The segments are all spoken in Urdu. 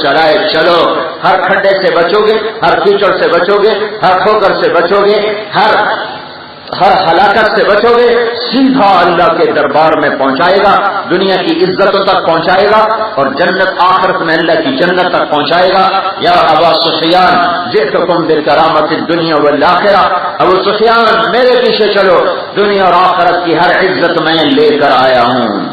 چلائے چلو، ہر کھڈے سے بچو گے، ہر کیچڑ سے بچو گے، ہر ٹھوکر سے بچو گے، ہر ہلاکت سے بچو گے، سیدھا اللہ کے دربار میں پہنچائے گا، دنیا کی عزتوں تک پہنچائے گا، اور جنت آخرت میں اللہ کی جنت تک پہنچائے گا۔ یا ابا سفیان جئتکم بالکرامۃ الدنیا والآخرہ، ابو سفیان میرے پیچھے چلو، دنیا اور آخرت کی ہر عزت میں لے کر آیا ہوں۔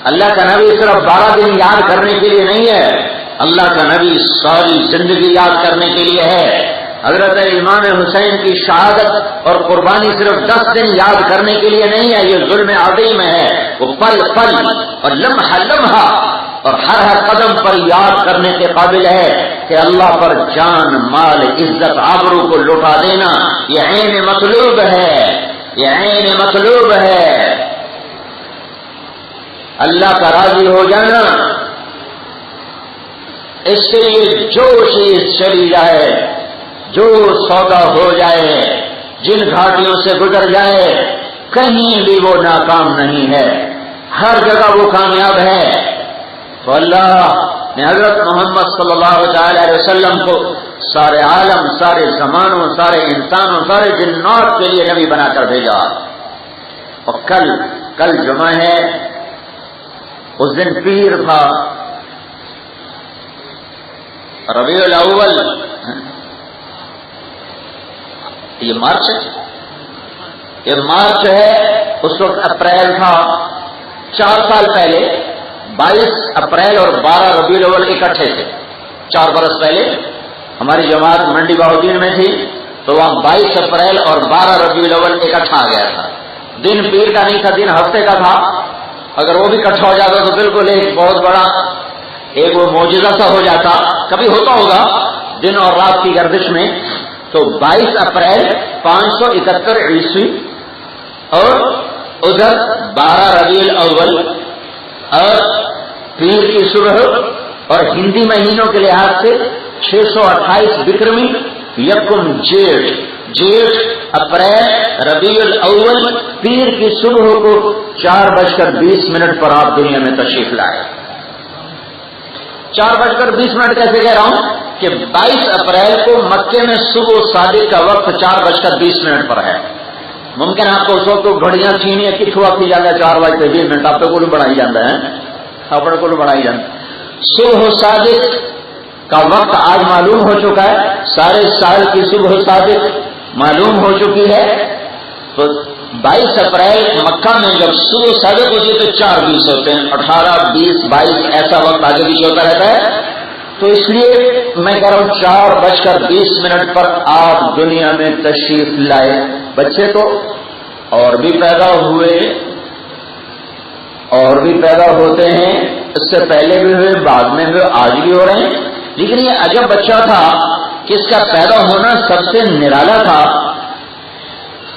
اللہ کا نبی صرف 12 دن یاد کرنے کے لیے نہیں ہے، اللہ کا نبی ساری زندگی یاد کرنے کے لیے ہے۔ حضرت امام حسین کی شہادت اور قربانی صرف 10 دن یاد کرنے کے لیے نہیں ہے، یہ ظلم عظیم ہے، وہ پل پل اور لمحہ لمحہ اور ہر قدم پر یاد کرنے کے قابل ہے کہ اللہ پر جان مال عزت آبرو کو لوٹا دینا یہ عین مطلوب ہے، یہ عین مطلوب ہے۔ اللہ کا راضی ہو جانا، اس کے لیے جو چیز چلی جائے، جو سودا ہو جائے، جن گھاٹیوں سے گزر جائے، کہیں بھی وہ ناکام نہیں ہے، ہر جگہ وہ کامیاب ہے۔ تو اللہ نے حضرت محمد صلی اللہ علیہ وسلم کو سارے عالم، سارے زمانوں، سارے انسانوں، سارے جنات کے لیے نبی بنا کر بھیجا۔ اور کل جمعہ ہے، اس دن پیر تھا، ربیع الاول، یہ مارچ ہے، اس وقت اپریل تھا، 4 سال پہلے 22 اپریل اور 12 ربیع الاول اکٹھے تھے۔ 4 برس پہلے ہماری جماعت منڈی بہودین میں تھی، تو وہاں 22 اپریل اور 12 ربیع الاول اکٹھا آ گیا تھا۔ دن پیر کا نہیں تھا، دن ہفتے کا تھا، اگر وہ بھی اکٹھا ہو جاتا تو بالکل ایک بہت بڑا ایک وہ معجزہ سا ہو جاتا، کبھی ہوتا ہوگا دن اور رات کی گردش میں۔ تو 22 اپریل 571 عیسوی اور ادھر 12 ربیع الاول اور پیر کی صبح، اور ہندی مہینوں کے لحاظ سے 628 بکرمی، یکم جیٹھ، اپریل، ربیع الاول، پیر کی صبح کو 4:20 پر آپ دنیا میں تشریف لائے۔ 4:20 کیسے کہہ رہا ہوں کہ 22 اپریل کو مکے میں صبح صادق کا وقت 4:20 پر ہے۔ ممکن آپ کو اس وقت گھڑیاں چینیاں کتھوا کی جاتا ہے 4:20 آپ کو بڑھائی جاتا ہے، اپنے کو بڑھائی جاتا ہے۔ صبح صادق کا وقت آج معلوم ہو چکا ہے، سارے سال کی صبح صادق معلوم ہو چکی ہے۔ تو 22 اپریل مکہ میں جب صبح صادق ہوتی ہے تو 4:20 ہوتے ہیں، 18، 20، 22 ایسا وقت آگے پیچھے ہوتا رہتا ہے۔ تو اس لیے میں کہہ رہا ہوں 4:20 پر آپ دنیا میں تشریف لائے۔ بچے تو اور بھی پیدا ہوئے، اور بھی پیدا ہوتے ہیں، اس سے پہلے بھی ہوئے، بعد میں ہوئے، آج بھی ہو رہے ہیں، لیکن یہ عجب بچہ تھا کہ اس کا پیدا ہونا سب سے نرالا تھا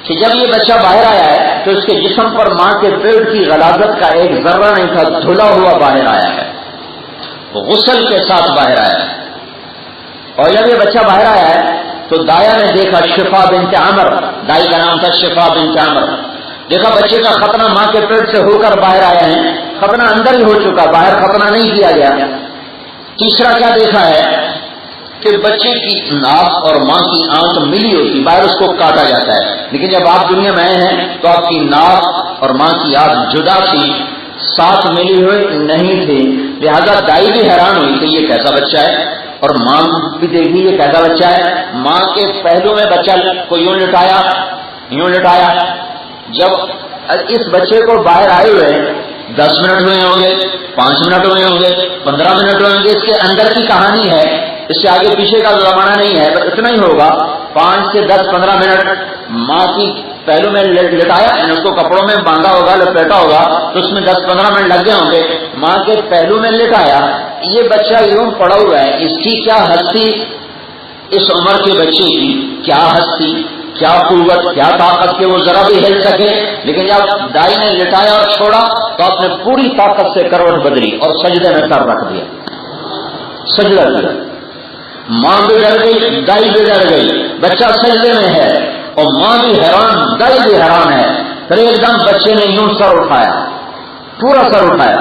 کہ جب یہ بچہ باہر آیا ہے تو اس کے جسم پر ماں کے پیٹ کی غلاظت کا ایک ذرہ نہیں تھا، دھلا ہوا باہر آیا ہے، غسل کے ساتھ باہر آیا ہے۔ اور جب یہ بچہ باہر آیا ہے تو دایا نے دیکھا، شفا بنت عمر دائی کا نام تھا، شفا بنت عمر، دیکھا بچے کا ختنہ ماں کے پیٹ سے ہو کر باہر آیا ہے، ختنہ اندر ہی ہو چکا، باہر ختنہ نہیں کیا گیا۔ تیسرا کیا دیکھا ہے کہ بچے کی ناک اور ماں کی آنکھ ملی ہوتی، باہر اس کو کاٹا جاتا ہے، لیکن جب آپ دنیا میں آئے ہیں تو آپ کی ناک اور ماں کی آنکھ جدا تھی، ساتھ ملی ہوئی نہیں تھی، لہذا دائی بھی حیران ہوئی کہ یہ کیسا بچہ ہے، اور ماں بھی دیکھی یہ کیسا بچہ ہے۔ ماں کے پہلو میں بچہ کو یوں لٹایا، جب اس بچے کو باہر آئے ہوئے 10 منٹ ہوئے ہوں گے، 5 منٹ ہوئے ہوں گے، 15 منٹ ہوئے ہوں گے، اس کے اندر کی کہانی ہے، اس سے آگے پیچھے کا زمانہ نہیں ہے، بس اتنا ہی ہوگا، 5 سے 10-15 منٹ ماں کی پہلو میں لٹایا، اس کو کپڑوں میں باندھا ہوگا، لپیٹا ہوگا، تو اس میں 10-15 منٹ لگ گئے ہوں گے، ماں کے پہلو میں لٹایا، یہ بچہ یوں پڑا ہوا ہے، اس کی کیا ہستی، اس عمر کے بچے کی کیا ہستی، کیا قوت، کیا طاقت کہ وہ ذرا بھی ہل سکے، لیکن جب دائی نے لٹایا اور چھوڑا تو آپ نے پوری طاقت سے کروٹ بدلی اور سجدے میں سر رکھ دیا، سجدہ کیا، ماں بھی ڈر گئی، دائی بھی ڈر گئی، بچہ سجدے میں ہے اور ماں بھی حیران، دائی بھی حیران ہے، پھر ایک دم بچے نے یوں سر اٹھایا، پورا سر اٹھایا،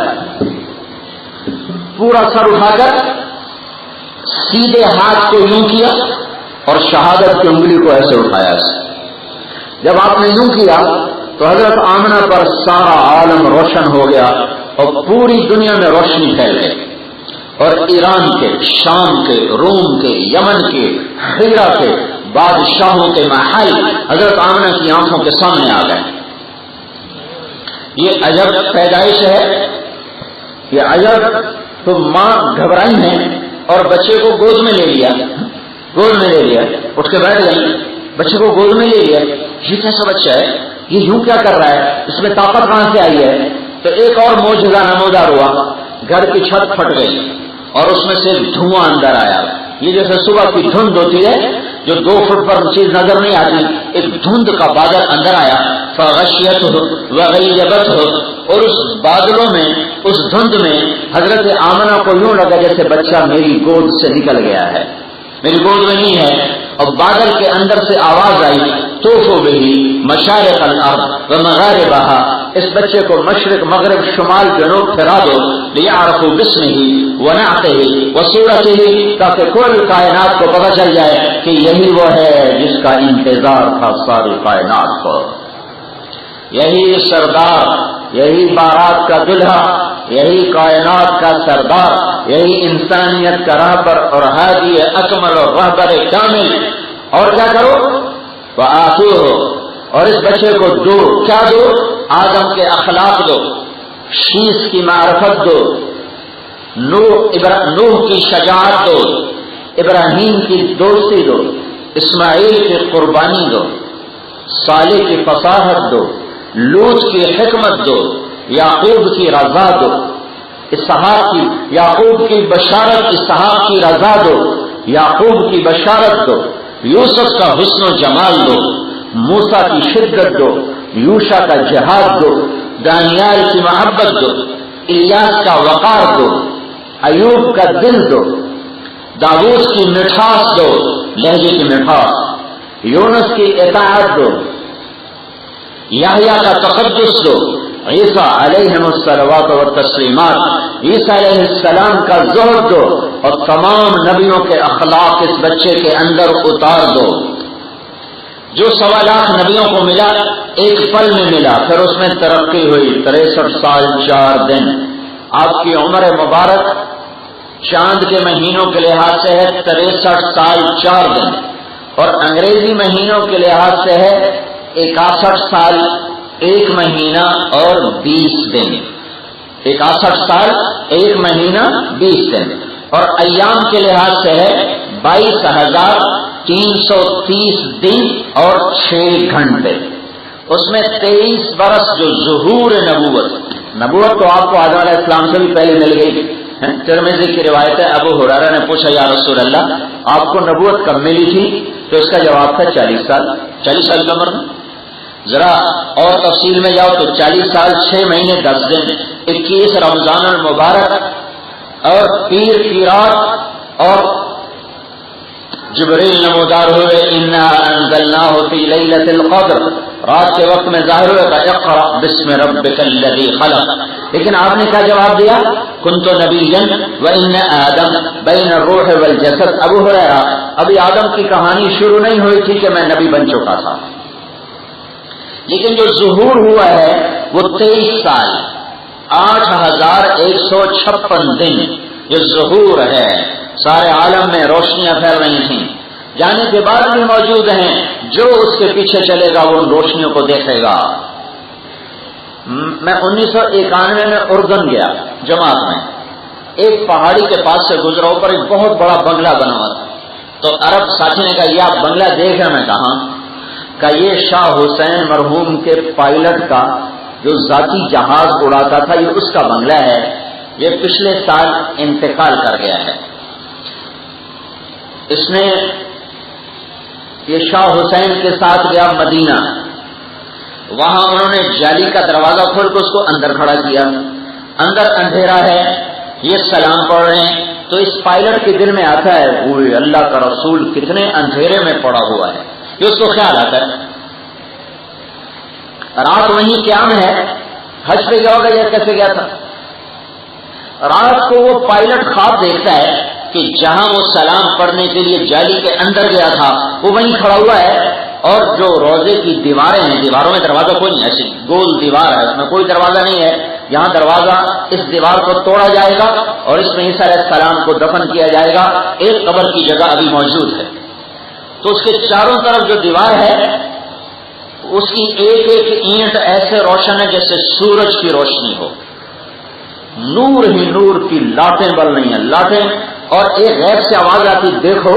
پورا سر اٹھا کر سیدھے ہاتھ کو یوں کیا اور شہادت کی انگلی کو ایسے اٹھایا. جب آپ نے یوں کیا تو حضرت آمنہ پر سارا عالم روشن ہو گیا اور پوری دنیا میں روشنی پھیل گئی، اور ایران کے، شام کے، روم کے، یمن کے، حیرہ کے بادشاہوں کے محل حضرت آمنہ کی آنکھوں کے سامنے آ گئے. یہ عجب پیدائش ہے، یہ عجب. تو ماں گھبرائی ہے اور بچے کو گود میں لے لیا، گود میں لے لیا، اٹھ کے بیٹھ گئی، بچے کو گود میں لے لیا. یہ کیسا بچہ ہے، یہ یوں کیا کر رہا ہے، اس میں طاقت کہاں سے آئی ہے؟ تو ایک اور معجزہ نمودار ہوا، گھر کی چھت پھٹ گئی اور اس میں سے دھواں اندر آیا. یہ جیسے صبح کی دھند ہوتی ہے جو 2 فٹ پر چیز نظر نہیں آتی، ایک دھند کا بادل اندر آیا. فغشیتہ وغیبتہ، اور اس بادلوں میں، اس دھند میں حضرت آمنہ کو یوں لگا جیسے بچہ میری گود سے نکل گیا ہے، میری گود میں نہیں ہے. اور بادل کے اندر سے آواز آئی، طوفوا بہ مشارق الارض ومغاربہا، اس بچے کو مشرق مغرب شمال جنوب پھرا دو، لیعرفوا باسمہ ونعتہ وصورتہ، تاکہ کل کائنات کو پتہ چل جائے کہ یہی وہ ہے جس کا انتظار تھا ساری کائنات کو. یہی سردار، یہی بارات کا دلہا، یہی کائنات کا سردار، یہی انسانیت کا رہبر اور ہادی اکمل اور رہبر کامل. اور کیا کرو؟ وآتوہ، اور اس بچے کو دو، کیا دو؟ آدم کے اخلاق دو، شیش کی معرفت دو، نوح کی شجاعت دو، ابراہیم کی دوستی دو، اسماعیل کی قربانی دو، صالح کی فصاحت دو، لوط کی حکمت دو، یعقوب کی رضا دو، اسحاق کی، یعقوب کی بشارت، اسحاق کی رضا دو، یعقوب کی بشارت دو، یوسف کا حسن و جمال دو، موسیٰ کی شدت دو، یوشع کا جہاد دو، دانیال کی محبت دو، الیاس کا وقار دو، ایوب کا دل دو، داؤد کی مٹھاس دو، لہجے کی مٹھاس، یونس کی اطاعت دو، یحییٰ کا تقدس دو، عیسیٰ علیہم الصلوات والتسلیمات، عیسیٰ علیہ السلام کا زہد دو، اور تمام نبیوں کے اخلاق اس بچے کے اندر اتار دو. جو 1.25 لاکھ نبیوں کو ملا ایک پل میں ملا، پھر اس میں ترقی ہوئی. 63 سال 4 دن آپ کی عمر مبارک چاند کے مہینوں کے لحاظ سے ہے 63 سال 4 دن، اور انگریزی مہینوں کے لحاظ سے ہے 61 سال 1 مہینہ اور 20 دن. 61 سال 1 مہینہ 20 دن، اور ایام کے لحاظ سے ہے 22,330 دن اور 6 گھنٹے. اس میں 23 برس جو ظہور نبوت تو آپ کو آدم علیہ السلام سے بھی پہلے مل گئی. ترمذی کی روایت ہے، ابو ہریرہ نے پوچھا یا رسول اللہ آپ کو نبوت کب ملی تھی؟ تو اس کا جواب تھا 40 سال. 40 سال کی عمر میں. ذرا اور تفصیل میں جاؤ تو 40 سال 6 مہینے 10 دن، 21 رمضان المبارک اور پیر کی رات، اور جبریل نمودار ہوئے انا انزلناہ فی لیلۃ القدر، رات کے وقت میں ظاہر ہوئے کہ اقرأ بسم ربک الذی خلق. لیکن آپ نے کیا جواب دیا؟ کنت نبیا وان آدم بین الروح والجسد. ابو ہریرہ ابھی آدم کی کہانی شروع نہیں ہوئی تھی کہ میں نبی بن چکا تھا. لیکن جو ظہور ہوا ہے وہ 23 سال 8,156 دن جو ظہور ہے. سارے عالم میں روشنیاں پھیل رہی تھیں، جانے کے بعد بھی موجود ہیں. جو اس کے پیچھے چلے گا وہ ان روشنیوں کو دیکھے گا. میں 1991 میں اردن گیا جماعت میں، ایک پہاڑی کے پاس سے گزرا، اوپر ایک بہت بڑا بنگلہ بنا ہوا تھا. تو عرب ساتھی نے کہا یہ آپ بنگلہ دیکھ رہے ہیں؟ میں کہا کہ یہ شاہ حسین مرحوم کے پائلٹ کا جو ذاتی جہاز اڑاتا تھا یہ اس کا بنگلہ ہے، یہ پچھلے سال انتقال کر گیا ہے. اس نے یہ شاہ حسین کے ساتھ گیا مدینہ، وہاں انہوں نے جالی کا دروازہ کھول کے اس کو اندر کھڑا کیا. اندر اندھیرا ہے، یہ سلام پڑھ رہے ہیں. تو اس پائلٹ کے دل میں آتا ہے وہ اللہ کا رسول کتنے اندھیرے میں پڑا ہوا ہے، یہ اس کو خیال آتا ہے. رات وہیں قیام ہے حج پہ گیا ہوگا یا کیسے گیا تھا؟ رات کو وہ پائلٹ خواب دیکھتا ہے کہ جہاں وہ سلام پڑھنے کے لیے جالی کے اندر گیا تھا وہ وہیں کھڑا ہوا ہے، اور جو روزے کی دیواریں ہیں، دیواروں میں دروازہ کوئی نہیں، ایسی گول دیوار ہے، اس میں کوئی دروازہ نہیں ہے، یہاں دروازہ، اس دیوار کو توڑا جائے گا اور اس میں عیسیٰ علیہ السلام کو دفن کیا جائے گا، ایک قبر کی جگہ ابھی موجود ہے۔ تو اس کے چاروں طرف جو دیوار ہے اس کی ایک ایک اینٹ ایسے روشن ہے جیسے سورج کی روشنی ہو، نور ہی نور کی لاٹیں بل رہی ہیں، لاٹیں، اور ایک غیب سے آواز آتی، دیکھو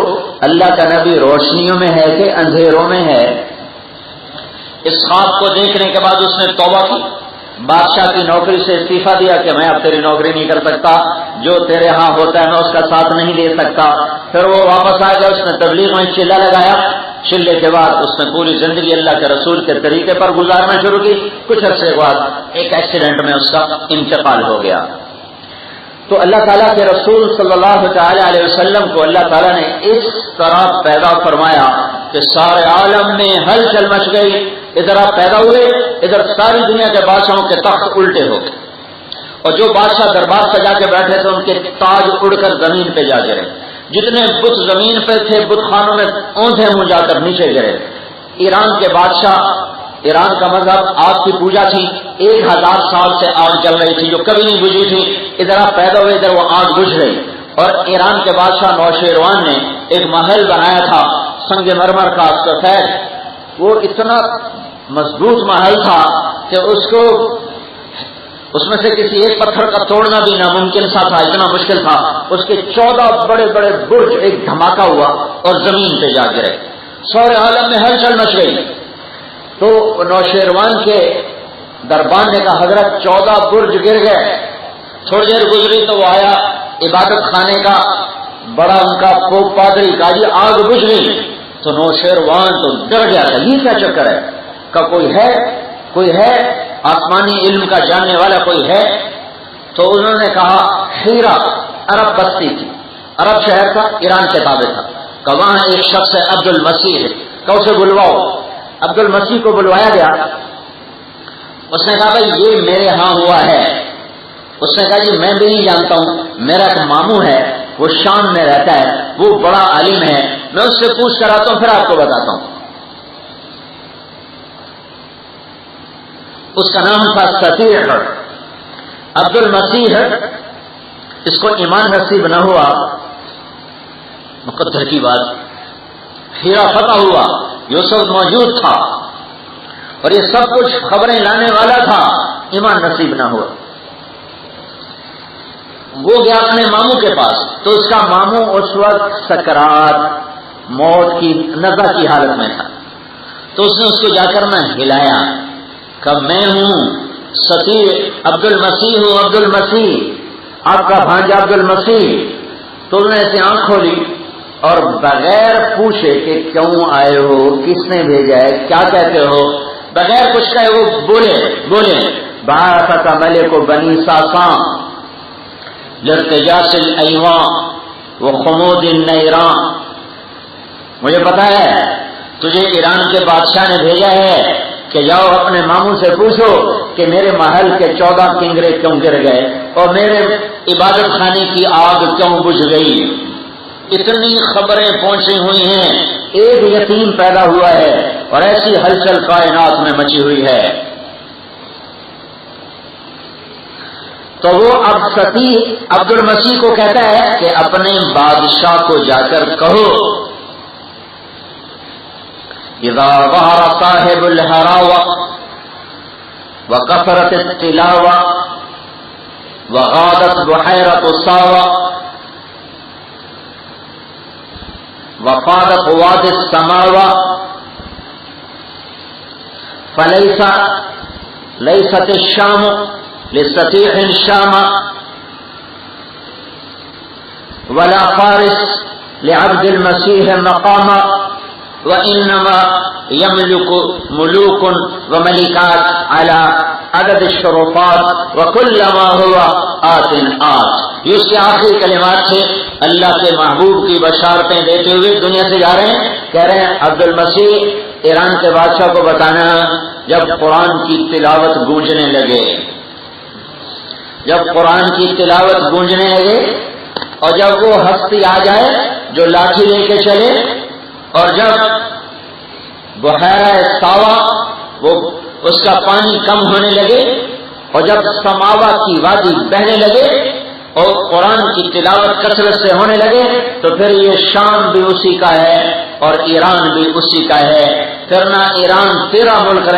اللہ کا نبی روشنیوں میں ہے کہ اندھیروں میں ہے۔ اس خواب کو دیکھنے کے بعد اس نے توبہ کی، بادشاہ کی نوکری سے استعفیٰ دیا کہ میں اب تیری نوکری نہیں کر سکتا، جو تیرے ہاں ہوتا ہے میں اس کا ساتھ نہیں دے سکتا۔ پھر وہ واپس آ گیا، اس نے تبلیغ میں چلہ لگایا، چلے کے بعد اس نے پوری زندگی اللہ کے رسول کے طریقے پر گزارنا شروع کی۔ کچھ عرصے کے بعد ایک ایکسیڈنٹ میں اس کا انتقال ہو گیا۔ تو اللہ تعالیٰ کے رسول صلی اللہ تعالی علیہ وسلم کو اللہ تعالیٰ نے اس طرح پیدا فرمایا کہ سارے عالم میں ہلچل مچ گئی، ادھر آپ پیدا ہوئے، ادھر ساری دنیا کے بادشاہوں کے تخت الٹے ہو گئے، اور جو بادشاہ دربار سجا کے بیٹھے تھے ان کے تاج اڑ کر زمین پہ جا گرے، جتنے بت زمین پہ تھے بت خانوں میں اونھے منہ جا کر نیچے گرے۔ ایران کے بادشاہ، ایران کا مذہب آگ کی پوجا تھی، 1000 سال سے آگ جل رہی تھی جو کبھی نہیں بجھی تھی، ادھر آپ پیدا ہوئے ادھر وہ آگ بجھ گئی۔ اور ایران کے بادشاہ نوشیروان نے ایک محل بنایا تھا سنگ مرمر کا، سفید، وہ اتنا مضبوط محل تھا کہ اس میں سے کسی ایک پتھر کا توڑنا بھی ناممکن سا تھا، اتنا مشکل تھا۔ اس کے 14 بڑے بڑے برج، ایک دھماکہ ہوا اور زمین پہ جا گرے، سارے عالم میں ہلچل مچ گئی۔ تو نوشیروان کے دربان نے کہا حضرت 14 برج گر گئے۔ تھوڑی دیر گزری تو وہ آیا عبادت خانے کا بڑا ان کا پوپ پادری، کہا جی آگ بجھ گئی۔ تو نوشیروان تو ڈر گیا تھا، یہ کیا چکر ہے؟ کہ کوئی ہے آسمانی علم کا جاننے والا کوئی ہے؟ تو انہوں نے کہا ہیرا عرب بستی تھی، عرب شہر تھا، ایران کے تابع تھا، کہ وہاں ایک شخص ہے عبد المسیح ہے، کہ اسے بلواؤ۔ عبد المسیح کو بلوایا گیا، اس نے کہا بھائی یہ میرے ہاں ہوا ہے۔ اس نے کہا جی میں بھی نہیں جانتا ہوں، میرا ایک ماموں ہے وہ شام میں رہتا ہے، وہ بڑا عالم ہے، میں اس سے پوچھ کر آتا ہوں پھر آپ کو بتاتا ہوں۔ اس کا نام تھا سطیح عبد المسیح۔ اس کو ایمان نصیب نہ ہوا، مقدر کی بات، ہیرا فتح ہوا، یوسف موجود تھا اور یہ سب کچھ خبریں لانے والا تھا، ایمان نصیب نہ ہوا۔ وہ گیا اپنے ماموں کے پاس، تو اس کا ماموں اس وقت سکرات، موت کی نزع کی حالت میں تھا۔ تو اس نے اس کو جا کر نہ ہلایا کہ میں ہوں سطیح عبد المسیح ہوں، عبد المسیح آپ کا بھانجا عبد المسیح۔ تو انہوں نے ایسے آنکھ کھولی اور بغیر پوچھے کہ کیوں آئے ہو، کس نے بھیجا ہے، کیا کہتے ہو، بغیر کچھ کہے وہ بولے بعثک ملک بنی ساسان لارتجاس الایوان وخمود النیران، مجھے پتا ہے تجھے ایران کے بادشاہ نے بھیجا ہے کہ جاؤ اپنے ماموں سے پوچھو کہ میرے محل کے 14 کنگرے کیوں گر گئے اور میرے عبادت خانے کی آگ کیوں بجھ گئی۔ اتنی خبریں پہنچی ہوئی ہیں، ایک یتیم پیدا ہوا ہے اور ایسی ہلچل کائنات میں مچی ہوئی ہے۔ تو وہ اب سطیح عبد المسیح کو کہتا ہے کہ اپنے بادشاہ کو جا کر کہو اذا ظہر صاحب الحراوہ وکثرت التلاوہ وغادت بحیرۃ الصاوہ وفادت وادی السماوہ لیست الشام لسطیح الشام ولا فارس لعبد المسیح مقاما وإنما يملك ملوك وملكات على عدد الشرفات وكلما هو آت آت۔ یہ اس کے آخری کلمات تھے، اللہ کے محبوب کی بشارتیں دیتے ہوئے دنیا سے جا رہے ہیں، کہہ رہے ہیں عبد المسیح ایران کے بادشاہ کو بتانا جب قرآن کی تلاوت گونجنے لگے جب قرآن کی تلاوت گونجنے لگے اور جب وہ ہستی آ جائے جو لاٹھی لے کے چلے، اور جب بحیرہ ساوا وہ اس کا پانی کم ہونے لگے، اور جب سماوا کی وادی بہنے لگے اور قرآن کی تلاوت کثرت سے ہونے لگے، تو پھر یہ شام بھی اسی کا ہے اور ایران بھی اسی کا ہے، پھر نہ ایران تیرا ملک